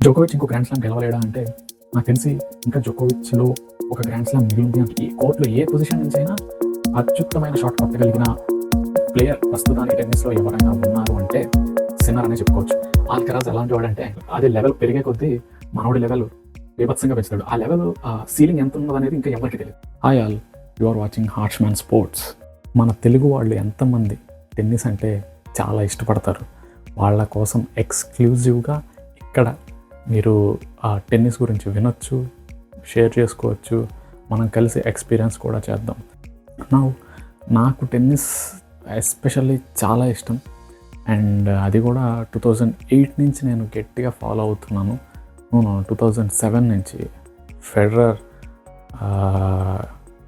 జోకోవిచ్ ఇంకో grand slam గెలవలేడా అంటే నాకు తెలిసి ఇంకా జోకోవిచ్లో ఒక గ్రాండ్ స్లామ్ మిగిలింది అంటే ఈ కోర్టులో ఏ పొజిషన్ నుంచి అయినా అత్యుత్తమైన షాట్ కొట్టగలిగిన ప్లేయర్ ప్రస్తుతానికి టెన్నిస్లో ఎవరైనా ఉన్నారు అంటే సిన్నర్ అనే చెప్పుకోవచ్చు. ఆల్కరాజ్ ఎలాంటి వాడంటే అది లెవెల్ పెరిగే కొద్దీ మనోడి లెవెల్ బీభత్సంగా పెంచుతాడు. ఆ లెవెల్ సీలింగ్ ఎంత ఉన్నది అనేది ఇంకా ఎవరికి తెలియదు. Hi all, you are watching Harshman sports. మన తెలుగు వాళ్ళు ఎంతమంది టెన్నిస్ అంటే చాలా ఇష్టపడతారు. వాళ్ళ కోసం ఎక్స్క్లూజివ్గా ఇక్కడ మీరు ఆ టెన్నిస్ గురించి వినొచ్చు, షేర్ చేసుకోవచ్చు, మనం కలిసి ఎక్స్పీరియన్స్ కూడా చేద్దాం. నాకు టెన్నిస్ ఎస్పెషల్లీ చాలా ఇష్టం అండ్ అది కూడా 2008 నుంచి నేను గట్టిగా ఫాలో అవుతున్నాను. 2007 నుంచి ఫెడరర్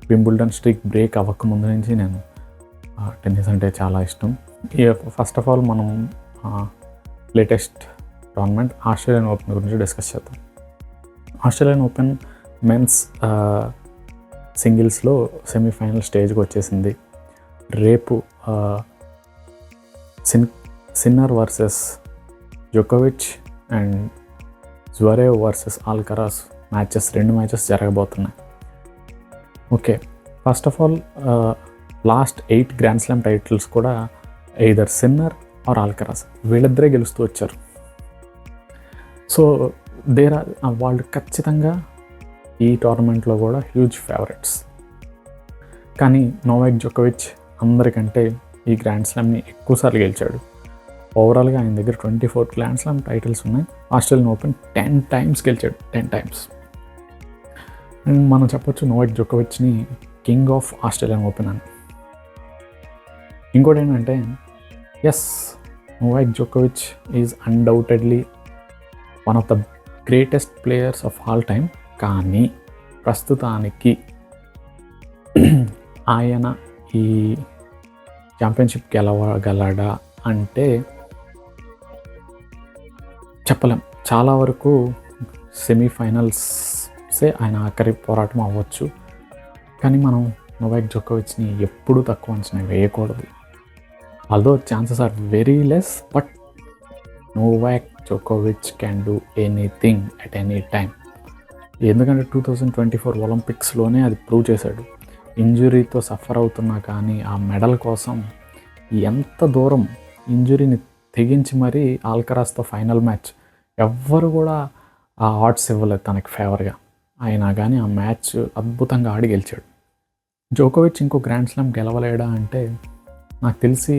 వింబుల్డన్ స్ట్రీక్ బ్రేక్ అవ్వకముందు నుంచి నేను టెన్నిస్ అంటే చాలా ఇష్టం. ఫస్ట్ ఆఫ్ ఆల్ మనం లేటెస్ట్ టోర్నమెంట్ ఆస్ట్రేలియన్ ఓపెన్ గురించి డిస్కస్ చేద్దాం. ఆస్ట్రేలియన్ ఓపెన్ మెన్స్ సింగిల్స్లో సెమీఫైనల్ స్టేజ్కి వచ్చేసింది. రేపు సిన్నర్ వర్సెస్ జోకోవిచ్ అండ్ జ్వరేవ్ వర్సెస్ ఆల్కరాజ్ రెండు మ్యాచెస్ జరగబోతున్నాయి. Okay, first of all last 8 grand slam titles కూడా ఎయిదర్ సిన్నర్ ఆర్ ఆల్కరాజ్ వీళ్ళిద్దరే గెలుస్తూ వచ్చారు. సో వాళ్ళు ఖచ్చితంగా ఈ టోర్నమెంట్లో కూడా హ్యూజ్ ఫేవరెట్స్. కానీ నోవాక్ జోకోవిచ్ అందరికంటే ఈ గ్రాండ్ స్లామ్ని ఎక్కువసార్లు గెలిచాడు. ఓవరాల్గా ఆయన దగ్గర 24 గ్రాండ్ స్లామ్ టైటిల్స్ ఉన్నాయి. ఆస్ట్రేలియన్ ఓపెన్ 10 టైమ్స్ గెలిచాడు, 10 టైమ్స్. అండ్ మనం చెప్పొచ్చు నోవాక్ జోకోవిచ్ని కింగ్ ఆఫ్ ఆస్ట్రేలియన్ ఓపెన్ అని. ఇంకోటి ఏంటంటే ఎస్, నోవాక్ జోకోవిచ్ is undoubtedly one of the greatest players of all time. కానీ ప్రస్తుతానికి ఆయన ఈ ఛాంపియన్షిప్ గెలవగలడా అంటే చెప్పలేం. చాలా వరకు సెమీఫైనల్సే ఆయన ఆఖరి పోరాటం అవ్వచ్చు. కానీ మనం నోవాక్ జోకోవిచ్ని ఎప్పుడూ తక్కువ అంచనా వేయకూడదు. Although chances are very less, but Novak జోకోవిచ్ can do anything at any time. ఎందుకంటే 2024 ఒలింపిక్స్లోనే అది ప్రూవ్ చేశాడు. ఇంజురీతో సఫర్ అవుతున్నా కానీ ఆ మెడల్ కోసం ఎంత దూరం ఇంజురీని తెగించి మరీ ఆల్కరాజ్తో ఫైనల్ మ్యాచ్ ఎవ్వరు కూడా ఆ ఆడ్స్ ఇవ్వలేదు తనకి ఫేవర్గా. అయినా కానీ ఆ మ్యాచ్ అద్భుతంగా ఆడి గెలిచాడు. జోకోవిచ్ ఇంకో గ్రాండ్ స్లామ్ గెలవలేడా అంటే నాకు తెలిసి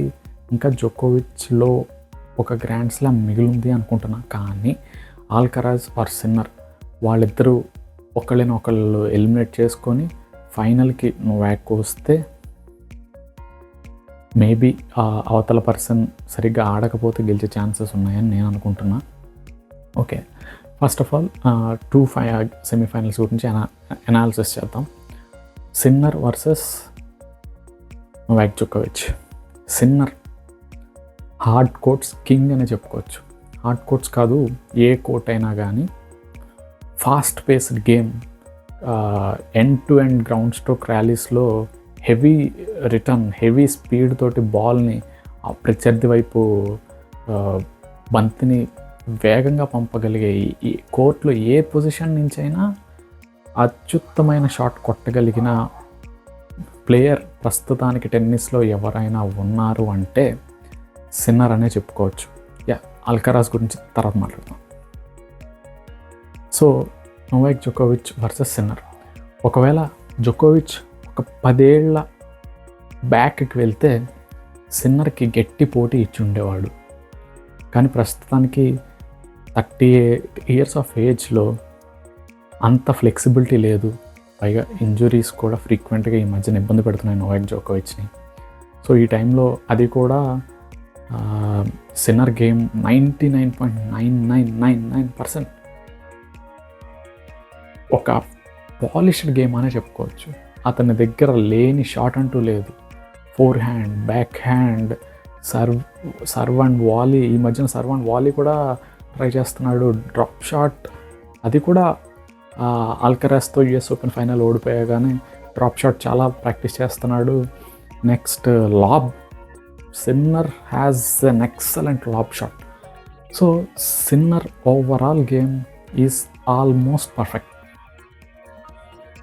ఇంకా జోకోవిచ్లో ఒక గ్రాండ్ స్లామ్ మిగిలింది అనుకుంటున్నా. కానీ ఆల్కరాజ్ ఆర్ సిన్నర్ వాళ్ళిద్దరూ ఒకళ్ళు ఎలిమినేట్ చేసుకొని ఫైనల్కి నోవాక్ వస్తే మేబీ అవతల పర్సన్ సరిగ్గా ఆడకపోతే గెలిచే ఛాన్సెస్ ఉన్నాయని నేను అనుకుంటున్నా. Okay, first of all 2 semifinals గురించి అనాలిసిస్ చేద్దాం. సిన్నర్ వర్సెస్ నోవాక్ జోకోవిచ్. సిన్నర్ హార్డ్ కోర్ట్స్ కింగ్ అనే చెప్పుకోవచ్చు. హార్డ్ కోర్ట్స్ కాదు, ఏ కోర్ట్ అయినా కానీ fast paced game, end to end ground stroke ర్యాలీస్లో హెవీ రిటర్న్, హెవీ స్పీడ్ తోటి బాల్ని ప్రత్యర్థి వైపు బంతిని వేగంగా పంపగలిగే ఈ కోర్టులో ఏ పొజిషన్ నుంచైనా అత్యుత్తమైన షాట్ కొట్టగలిగిన ప్లేయర్ ప్రస్తుతానికి టెన్నిస్లో ఎవరైనా ఉన్నారు అంటే సిన్నర్ అనే చెప్పుకోవచ్చు. ఆల్కరాజ్ గురించి తర్వాత మాట్లాడతాం. సో నోవాక్ జోకోవిచ్ వర్సెస్ సిన్నర్. ఒకవేళ జోకోవిచ్ ఒక 10 ఏళ్ల బ్యాక్కి వెళ్తే సిన్నర్కి గట్టి పోటీ ఇచ్చి ఉండేవాడు. కానీ ప్రస్తుతానికి 38 ఇయర్స్ ఆఫ్ ఏజ్లో అంత ఫ్లెక్సిబిలిటీ లేదు. పైగా ఇంజురీస్ కూడా ఫ్రీక్వెంట్గా ఈ మధ్యన ఇబ్బంది పెడుతున్నాయి నోవాక్ జోకోవిచ్ని. సో ఈ టైంలో అది కూడా సిన్నర్ గేమ్ 99.9999% ఒక పాలిష్డ్ గేమ్ అనే చెప్పుకోవచ్చు. అతని దగ్గర లేని షాట్ అంటూ లేదు. Forehand, backhand, serve and volley, ఈ మధ్యన సర్వ్ అండ్ వాలీ కూడా ట్రై చేస్తున్నాడు. డ్రాప్ షాట్ అది కూడా ఆల్కరాజ్తో యుఎస్ ఓపెన్ ఫైనల్ ఓడిపోయాగానే డ్రాప్ షాట్ చాలా ప్రాక్టీస్ చేస్తున్నాడు. Next lob, Sinner has an excellent lob shot. So Sinner overall game is almost perfect.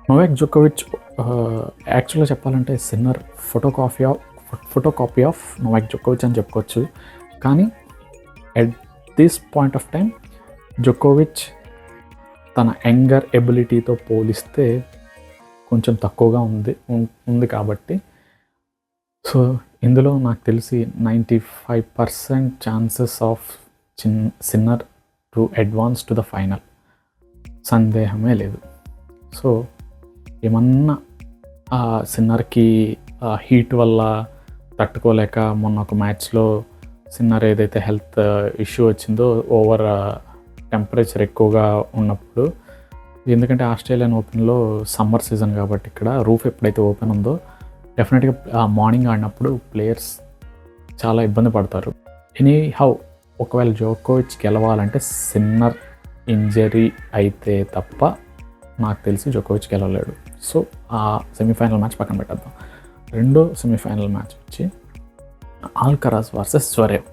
Novak జోకోవిచ్ యాక్చువల్గా చెప్పాలంటే సిన్నర్ ఫోటోకాపీ ఆఫ్ నోవాక్ జోకోవిచ్ అని చెప్పుకోవచ్చు. కానీ at this point of time జోకోవిచ్ తన యంగర్ ఎబిలిటీతో పోలిస్తే కొంచెం తక్కువగా ఉంది కాబట్టి సో ఇందులో నాకు తెలిసి 95% chances of sinner to advance to the final, సందేహమే లేదు. సో ఏమన్నా సిన్నర్కి హీట్ వల్ల తట్టుకోలేక మొన్న ఒక మ్యాచ్లో సిన్నర్ ఏదైతే హెల్త్ ఇష్యూ వచ్చిందో ఓవర్ టెంపరేచర్ ఎక్కువగా ఉన్నప్పుడు, ఎందుకంటే ఆస్ట్రేలియన్ ఓపెన్లో సమ్మర్ సీజన్ కాబట్టి ఇక్కడ రూఫ్ ఎప్పుడైతే ఓపెన్ ఉందో డెఫినెట్గా మార్నింగ్ ఆడినప్పుడు ప్లేయర్స్ చాలా ఇబ్బంది పడతారు. ఎనీ హౌ ఒకవేళ జోకోవిచ్ గెలవాలంటే సిన్నర్ ఇంజరీ అయితే తప్ప నాకు తెలిసి జోకోవిచ్ గెలవలేడు. సో ఆ సెమీఫైనల్ మ్యాచ్ పక్కన పెట్టేద్దాం. రెండో సెమీఫైనల్ మ్యాచ్ వచ్చి Alcaraz versus Zverev.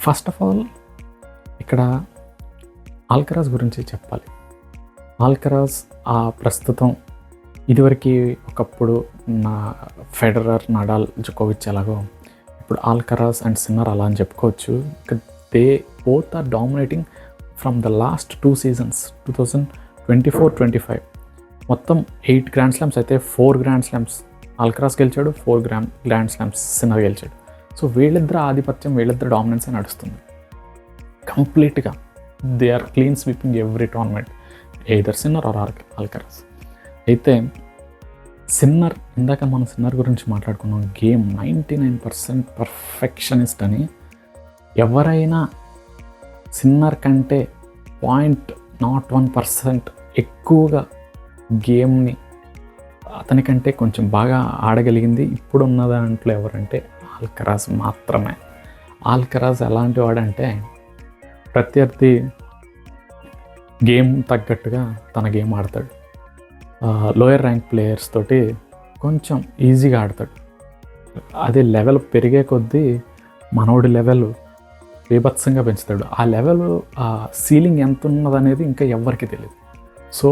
First of all ఇక్కడ ఆల్కరాజ్ గురించి చెప్పాలి. ఆల్కరాజ్ ప్రస్తుతం ఇదివరకు ఒకప్పుడు నా ఫెడరర్, నడాల్, జోకోవిచ్ ఎలాగో ఇప్పుడు ఆల్కరాజ్ అండ్ సిన్నర్ అలా అని చెప్పుకోవచ్చు. They both are dominating from the last 2 seasons 2024-25 మొత్తం 8 గ్రాండ్ స్లామ్స్ అయితే 4 గ్రాండ్ స్లామ్స్ ఆల్కరాజ్ గెలిచాడు, 4 గ్రాండ్ స్లామ్స్ సిన్నర్ గెలిచాడు. సో వీళ్ళిద్దరు ఆధిపత్యం, వీళ్ళిద్దరు డామినెన్స్ నడుస్తుంది కంప్లీట్గా. They are clean sweeping every tournament, either Sinner or Alcaraz. అయితే సిన్నర్, ఇందాక మనం సిన్నర్ గురించి మాట్లాడుకున్నాం, గేమ్ 99% పర్ఫెక్షనిస్ట్ అని. ఎవరైనా సిన్నర్ కంటే 0.01% ఎక్కువగా గేమ్ని అతనికంటే కొంచెం బాగా ఆడగలిగింది ఇప్పుడున్న దాంట్లో ఎవరంటే ఆల్కరాజ్ మాత్రమే. ఆల్కరాజ్ ఎలాంటి వాడంటే ప్రత్యర్థి గేమ్ తగ్గట్టుగా తన గేమ్ ఆడతాడు. లోయర్ ర్యాంక్ ప్లేయర్స్ తోటి కొంచెం ఈజీగా ఆడతాడు. అదే లెవెల్ పెరిగే కొద్దీ మనోడి లెవెల్ బీభత్సంగా పెంచుతాడు. ఆ లెవెల్, ఆ సీలింగ్ ఎంత ఉన్నదనేది ఇంకా ఎవరికి తెలియదు. So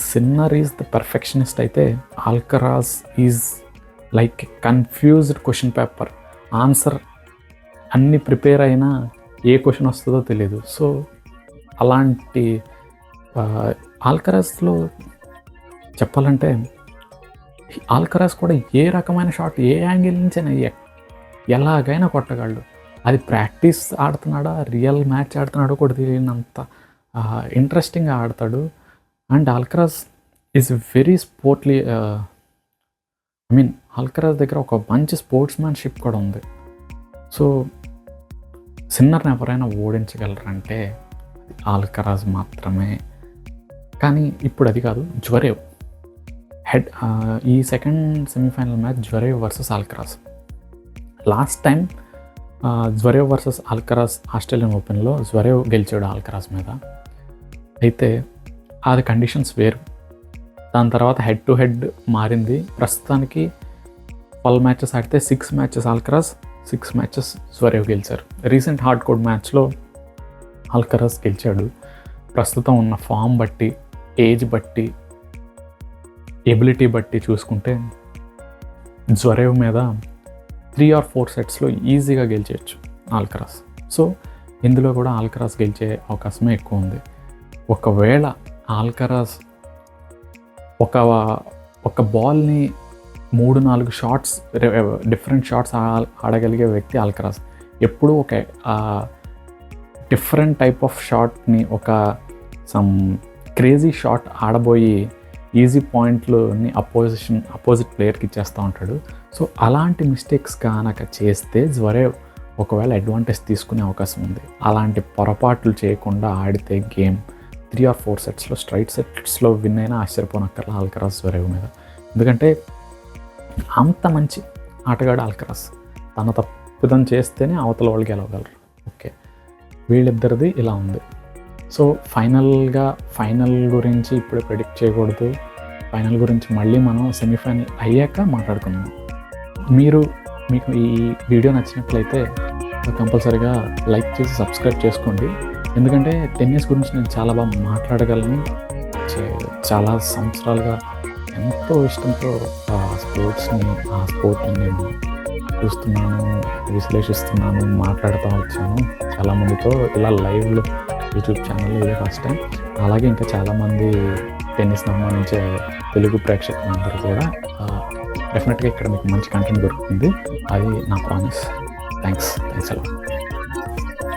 Sinner is the perfectionist అయితే Alcaraz is like confused question paper. Answer అన్ని ప్రిపేర్ అయినా ఏ క్వశ్చన్ వస్తుందో తెలియదు. సో అలాంటి ఆల్కరాజ్లో చెప్పాలంటే ఆల్కరాజ్ కూడా ఏ రకమైన షాట్, ఏ యాంగిల్ నుంచైనా ఎలాగైనా కొట్టగలడు. అది ప్రాక్టీస్ ఆడుతున్నాడా, రియల్ మ్యాచ్ ఆడుతున్నాడో కూడా తెలియనంత ఇంట్రెస్టింగ్గా ఆడతాడు. అండ్ ఆల్కరాజ్ ఈజ్ వెరీ స్పోర్ట్లీ, ఆల్కరాజ్ దగ్గర ఒక మంచి స్పోర్ట్స్ మ్యాన్షిప్ కూడా ఉంది. సో సిన్నర్ని ఎవరైనా ఓడించగలరంటే ఆల్కరాజ్ మాత్రమే. కానీ ఇప్పుడు అది కాదు, జ్వరేవ్ ఈ second semifinal match Zverev versus Alcaraz. Last time Zverev versus Alcaraz Australian ఓపెన్లో జ్వరేవ్ గెలిచాడు ఆల్కరాజ్ మీద. అయితే అది కండిషన్స్ వేరు. దాని తర్వాత హెడ్ టు హెడ్ మారింది. ప్రస్తుతానికి 12 మ్యాచెస్ ఆడితే 6 మ్యాచెస్ ఆల్కరాజ్, 6 మ్యాచెస్ జ్వరేవ్ గెలిచారు. రీసెంట్ హార్డ్ కోడ్ మ్యాచ్లో ఆల్కరాజ్ గెలిచాడు. ప్రస్తుతం ఉన్న ఫామ్ బట్టి, ఏజ్ బట్టి, ఎబిలిటీ బట్టి చూసుకుంటే జ్వరేవ్ మీద 3 or 4 సెట్స్లో ఈజీగా గెలిచేయచ్చు ఆల్కరాజ్. సో ఇందులో కూడా ఆల్కరాజ్ గెలిచే అవకాశమే ఎక్కువ ఉంది. ఒకవేళ ఆల్కరాజ్ ఒక బాల్ని 3-4 షాట్స్, డిఫరెంట్ షాట్స్ ఆడగలిగే వ్యక్తి ఆల్కరాజ్. ఎప్పుడూ ఒక డిఫరెంట్ టైప్ ఆఫ్ షాట్ని, ఒక సమ్ క్రేజీ షాట్ ఆడబోయి ఈజీ పాయింట్లని అపోజిట్ ప్లేయర్కి ఇచ్చేస్తూ ఉంటాడు. సో అలాంటి మిస్టేక్స్ కనుక చేస్తే జ్వరేవ్ ఒకవేళ అడ్వాంటేజ్ తీసుకునే అవకాశం ఉంది. అలాంటి పొరపాట్లు చేయకుండా ఆడితే గేమ్ 3 or 4 సెట్స్లో, స్ట్రైట్ సెట్స్లో విన్ అయినా ఆశ్చర్యపోనక్కర్లా ఆల్కరాజ్ జ్వరేవ్ మీద. ఎందుకంటే అంత మంచి ఆటగాడు ఆల్కరాజ్. తన తప్పిదం చేస్తేనే అవతల వాళ్ళు గెలవగలరు. ఓకే, వీళ్ళిద్దరిది ఇలా ఉంది. సో ఫైనల్ గురించి ఇప్పుడే ప్రెడిక్ట్ చేయకూడదు. ఫైనల్ గురించి మళ్ళీ మనం సెమీఫైనల్ అయ్యాక మాట్లాడుకుందాం. మీకు ఈ వీడియో నచ్చినట్లయితే కంపల్సరీగా లైక్ చేసి సబ్స్క్రైబ్ చేసుకోండి. ఎందుకంటే టెన్నిస్ గురించి నేను చాలా బాగా మాట్లాడగలను. చాలా సంవత్సరాలుగా ఎంతో ఇష్టంతో ఆ స్పోర్ట్ని నేను చూస్తున్నాను, విశ్లేషిస్తున్నాను, మాట్లాడుతూ వచ్చాను చాలామందితో. ఇలా లైవ్లో యూట్యూబ్ ఛానల్లో ఇదే ఫస్ట్ టైం. అలాగే ఇంకా చాలామంది టెన్నిస్ని అభిమానించే తెలుగు ప్రేక్షకులందరూ కూడా డెఫినెట్గా ఇక్కడ మీకు మంచి కంటెంట్ దొరుకుతుంది. అది నా ప్రామిస్. Thanks a lot.